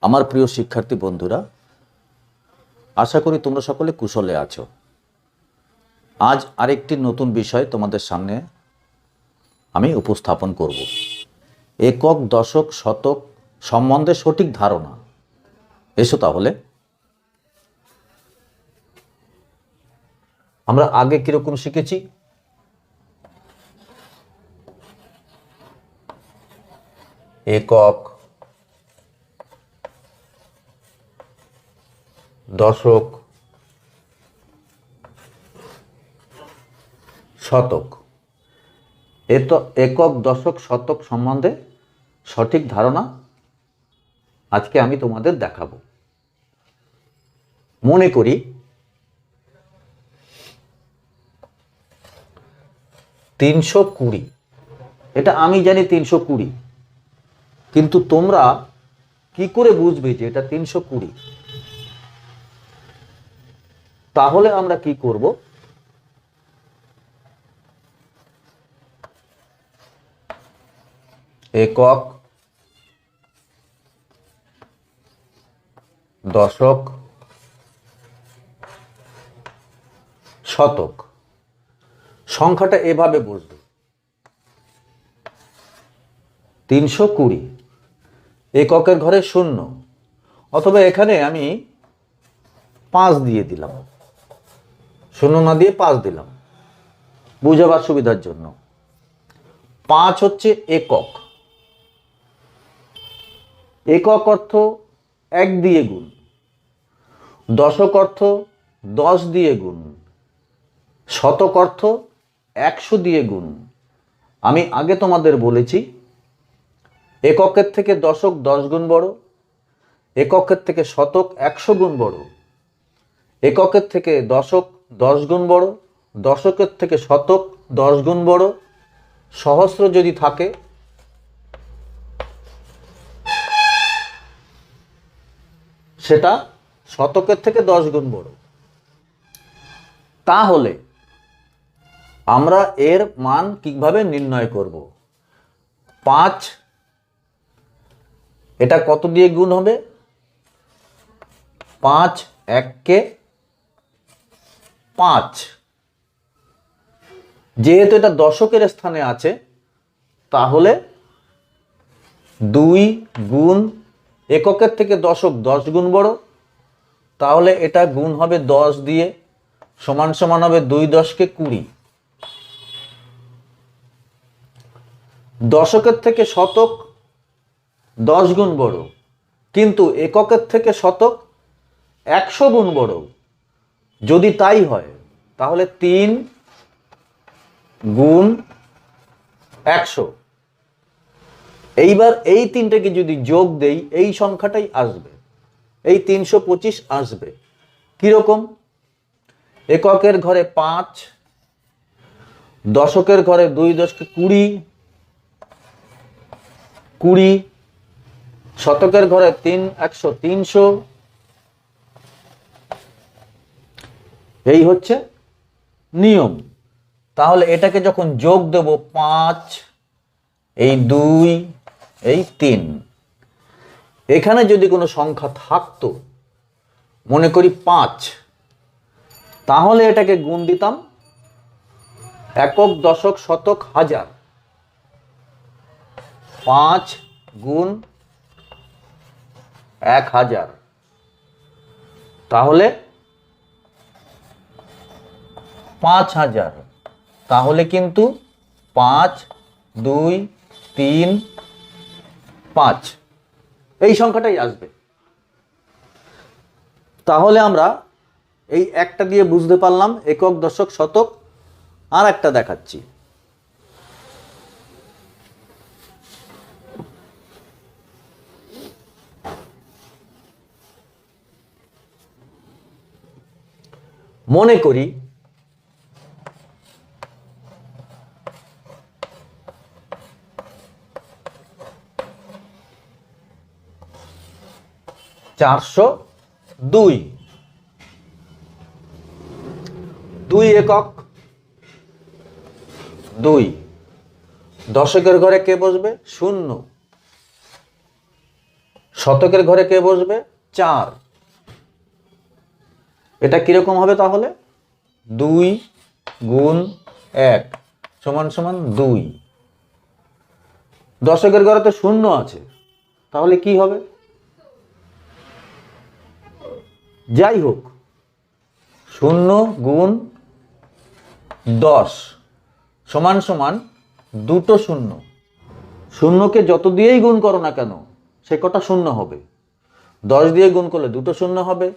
আমার প্রিয় শিক্ষার্থী বন্ধুরা, আশা করি তোমরা সকলে কুশলে আছো। আজ আরেকটি নতুন বিষয় তোমাদের সামনে আমি উপস্থাপন করব। একক, দশক, শতক সম্বন্ধে সঠিক ধারণা। এসো তাহলে আমরা আগে কিরকম শিখেছি একক, দশক, শতক। একক, দশক, শতক সম্বন্ধে সঠিক ধারণা আজকে আমি তোমাদের দেখাবো। মনে করি 320, এটা আমি জানি 320, কিন্তু তোমরা কি করে বুঝবে যে এটা 320? তাহলে আমরা কি করব, একক, দশক, শতক সংখ্যাটা এভাবে বুঝবে। 320 এককের ঘরে 0, অথবা এখানে আমি 5 দিয়ে দিলাম, 0 না দিয়ে 5 দিলাম বুঝাবার সুবিধার জন্য। 5 হচ্ছে একক। একক অর্থ 1 দিয়ে গুণ, দশক অর্থ 10 দিয়ে গুণ, শতক অর্থ 100 দিয়ে গুণ। আমি আগে তোমাদের বলেছি এককের থেকে দশক 10 গুণ বড়, এককের থেকে শতক 100 গুণ বড়, এককের থেকে দশক 10 গুণ বড়, দশকের থেকে শতক 10 গুণ বড়, সহস্র যদি থাকে সেটা শতকের থেকে 10 গুণ বড়। তাহলে আমরা এর মান কিভাবে নির্ণয় করব? 5 এটা কত দিয়ে গুণ হবে? 5 1 5। যেহেতু এটা দশকের স্থানে আছে, তাহলে 2 গুণ এককের থেকে দশক 10 গুণ বড়, তাহলে এটা গুণ হবে 10 দিয়ে, সমান সমান হবে 2 10 20। দশকের থেকে শতক 10 গুণ বড়, কিন্তু এককের থেকে শতক 100 গুণ বড়। যদি তাই হয় তাহলে 3 গুণ 100। এইবার এই তিনটাকে যদি যোগ দেই, এই সংখ্যাটাই আসবে, এই 325 আসবে। কিরকম? এককের ঘরে 5, দশকের ঘরে 2 10 20, শতকের ঘরে 3 100 300। এই হচ্ছে নিয়ম। তাহলে এটাকে যখন যোগ দেব, 5, এই 2, এই 3, এখানে যদি কোনো সংখ্যা থাকতো, মনে করি 5, তাহলে এটাকে গুণ দিতাম একক, দশক, শতক, হাজার। 5 গুণ 1000, তাহলে 5000। তাহলে কিন্তু 5 2 3 5 এই সংখ্যাটাই আসবে। তাহলে আমরা এই একটা দিয়ে বুঝতে পারলাম একক, দশক, শতক। আর একটা দেখাচ্ছি। মনে করি 402। 2 একক, 2। দশকের ঘরে কে বসবে? 0। শতকের ঘরে কে বসবে? 4। এটা কিরকম হবে তাহলে? 2 গুণ 1 সমান সমান 2। দশকের ঘরে তো শূন্য আছে, তাহলে কি হবে? যাই হোক, 0 গুণ 10 সমান সমান 2 শূন্য। শূন্যকে যত দিয়েই গুণ করো না কেন সে কটা শূন্য হবে। 10 দিয়ে গুণ করলে 2 শূন্য হবে।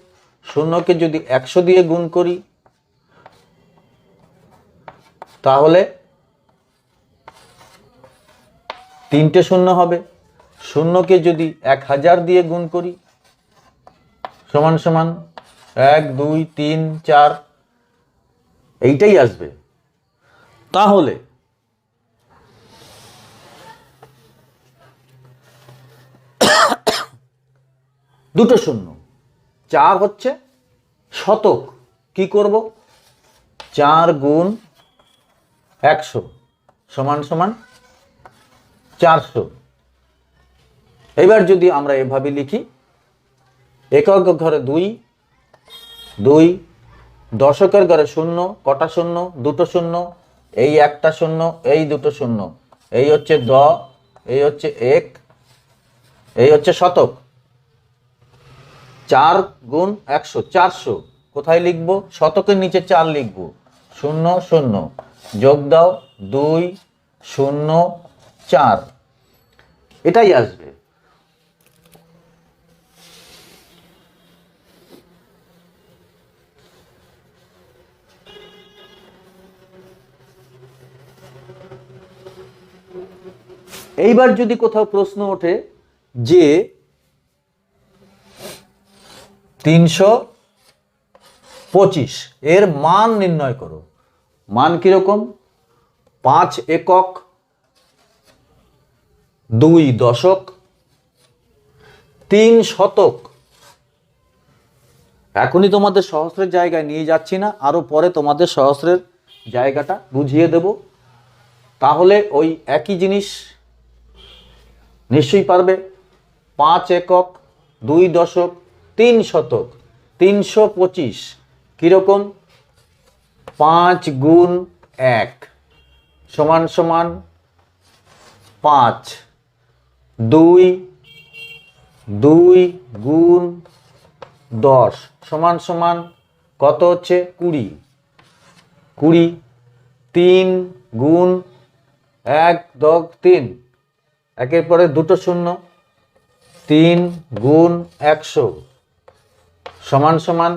শূন্যকে যদি 100 দিয়ে গুণ করি তাহলে 3টে শূন্য হবে। শূন্যকে যদি 1000 দিয়ে গুণ করি সমান সমান 1 2 3 4 এইটাই আসবে। তাহলে দুটো শূন্য, 4 হচ্ছে শতক। কি করব? 4 গুণ 100 সমান সমান 400। এবার যদি আমরা এভাবে লিখি, একক ঘরে 2 2, দশকের ঘরে 0, কটা শূন্য? 2 শূন্য। এই একটা শূন্য, এই 2 শূন্য, এই হচ্ছে 10, এই হচ্ছে 1, এই হচ্ছে শতক। 4 গুণ 100 400। কোথায় লিখব? শতকের নিচে 4 লিখব। 0 0 যোগ দাও 2 0 4, এটাই আসবে। এইবার যদি কোথাও প্রশ্ন ওঠে যে 325 এর মান নির্ণয় করো, মান কিরকম? 5 একক, 2 দশক, 3 শতক। এখনই তোমাদের সহস্রের জায়গায় নিয়ে যাচ্ছি না, আরো পরে তোমাদের সহস্রের জায়গাটা বুঝিয়ে দেব। তাহলে ওই একই জিনিস নিশ্চয়ই পারবে। 5 একক, 2 দশক, 3 শতক। 325 কিরকম? 5 গুণ 1 সমান সমান 5। 2 গুণ 10 সমান সমান কত হচ্ছে? 20। 3 গুণ 1 10 3, একের পরে 2 শূন্য। 3 গুণ 100 সমান সমান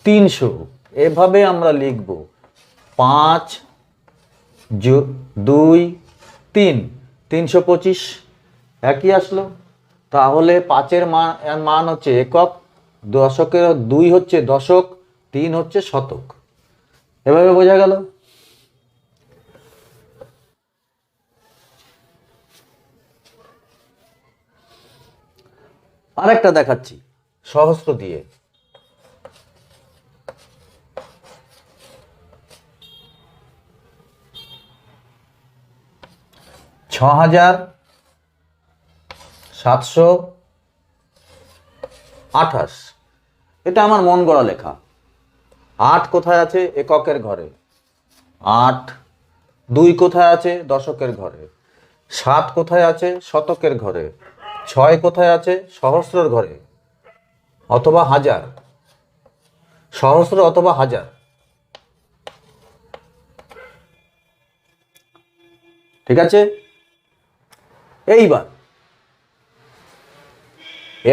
300। এভাবে আমরা লিখব 5 2 3 325, একই আসলো। তাহলে 5-এর মান হচ্ছে একক, দশকের 2 হচ্ছে দশক, 3 হচ্ছে শতক। এভাবে বোঝা গেল। আরেকটা দেখাচ্ছি সহস্র দিয়ে। 6728, এটা আমার মন গড়া লেখা। 8 কোথায় আছে? এককের ঘরে 8। 2 কোথায় আছে? দশকের ঘরে। 7 কোথায় আছে? শতকের ঘরে। 6 কোথায় আছে? সহস্রের ঘরে অথবা হাজার, সহস্র অথবা হাজার। ঠিক আছে। এইবার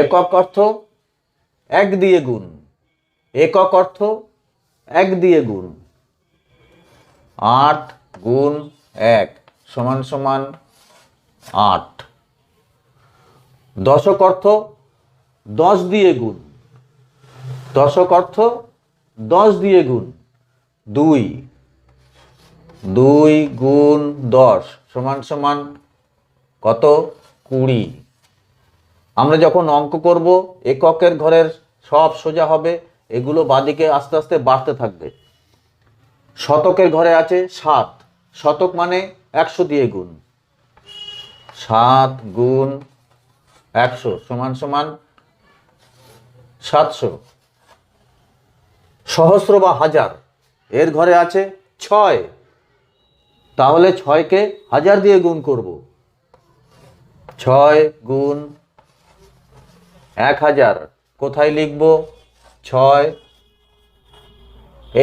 একক অর্থ 1 দিয়ে গুণ। একক অর্থ 1 দিয়ে গুণ। 8 গুণ 1 সমান সমান 8। দশক অর্থ 10 দিয়ে গুণ। দশক অর্থ 10 দিয়ে গুণ। 2 গুণ 10 সমান সমান কত? 20। আমরা যখন অঙ্ক করব এককের ঘরের সব সোজা হবে, এগুলো বাদিকে আস্তে আস্তে বাড়তে থাকবে। শতকের ঘরে আছে 7, শতক মানে 100 দিয়ে গুণ। 7 গুণ 100 সমান সমান 700। সহস্র বা হাজার, এর ঘরে আছে 6, তাহলে 6কে 1000 দিয়ে গুণ করব। 6 গুণ 1000 কোথায় লিখব? 6,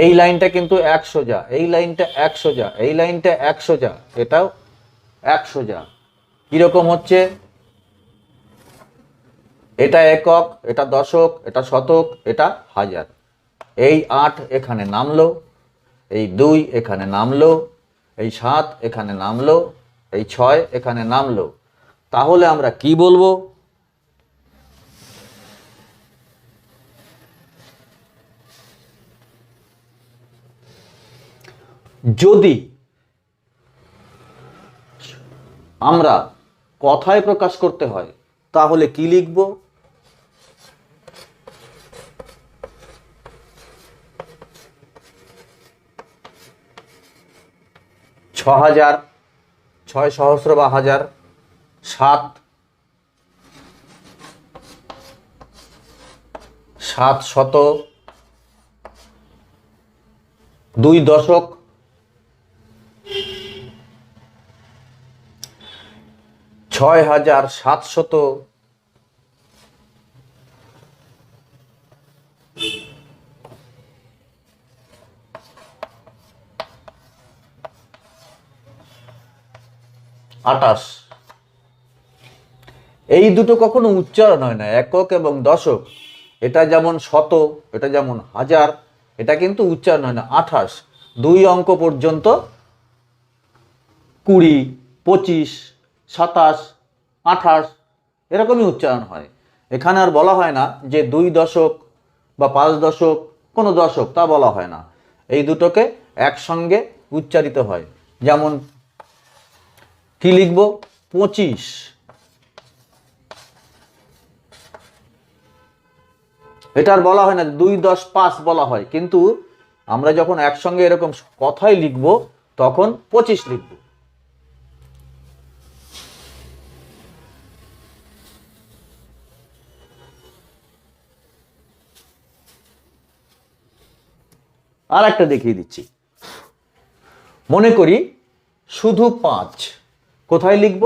এই লাইনটা কিন্তু 100 সোজা, এই লাইনটা 100 সোজা, এই লাইনটা 100 সোজা, এটাও 100 সোজা। কিরকম হচ্ছে? এটা একক, এটা দশক, এটা শতক, এটা হাজার। এই 8 এখানে নামলো, এই 2 এখানে নামলো, এই 7 এখানে নামলো, এই 6 এখানে নামলো। তাহলে আমরা কি বলবো? যদি আমরা কথায় প্রকাশ করতে হয় তাহলে কি লিখব? 6000, 6 সহস্র বা হাজার, 7, 7 শত, 2 দশক, 6700, 28। এই দুটো কখনো উচ্চারণ হয় না, একক এবং দশক। এটা যেমন শত, এটা যেমন হাজার, এটা কিন্তু উচ্চারণ হয় না। 28 2 অঙ্ক পর্যন্ত 20, 25, 27, 28 এরকমই উচ্চারণ হয়। এখানে আর বলা হয় না যে 2 দশক বা 5 দশক, কোনো দশক, তা বলা হয় না। এই দুটোকে একসঙ্গে উচ্চারিত হয়। যেমন কি লিখব? 25। এটা আর বলা হয় না 2, 10, 5 বলা হয়, কিন্তু আমরা যখন একসঙ্গে এরকম কথাই লিখব তখন 25 লিখব। আর একটা দেখিয়ে দিচ্ছি। মনে করি শুধু 5, কোথায় লিখব?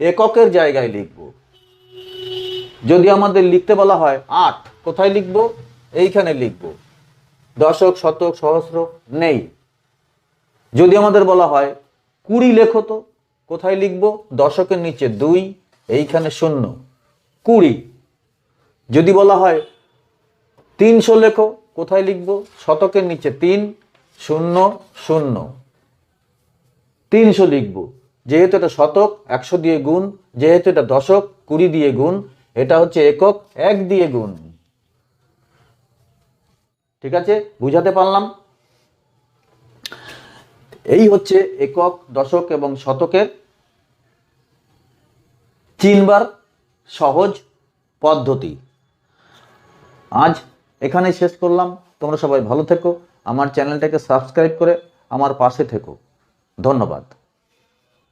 এককের জায়গায় লিখব। যদি আমাদের লিখতে বলা হয় 8, কোথায় লিখব? এইখানে লিখব। দশক, শতক, সহস্র নেই। যদি আমাদের বলা হয় 20 লেখো, তো কোথায় লিখব? দশকের নিচে 2, এইখানে 0, 20। যদি বলা হয় 300 লেখো, কোথায় লিখব? শতকের নিচে 3, 0, 0, 300 লিখব। যেহেতু এটা শতক 100 দিয়ে গুণ, যেহেতু এটা দশক 20 দিয়ে গুণ, এটা হচ্ছে একক 1 দিয়ে গুণ। ঠিক আছে, বুঝাতে পারলাম? এই হচ্ছে একক, দশক এবং শতকের চিনবার সহজ পদ্ধতি। আজ এখানে শেষ করলাম। তোমরা সবাই ভালো থেকো, আমার চ্যানেলটাকে সাবস্ক্রাইব করে আমার পাশে থেকো। ধন্যবাদ।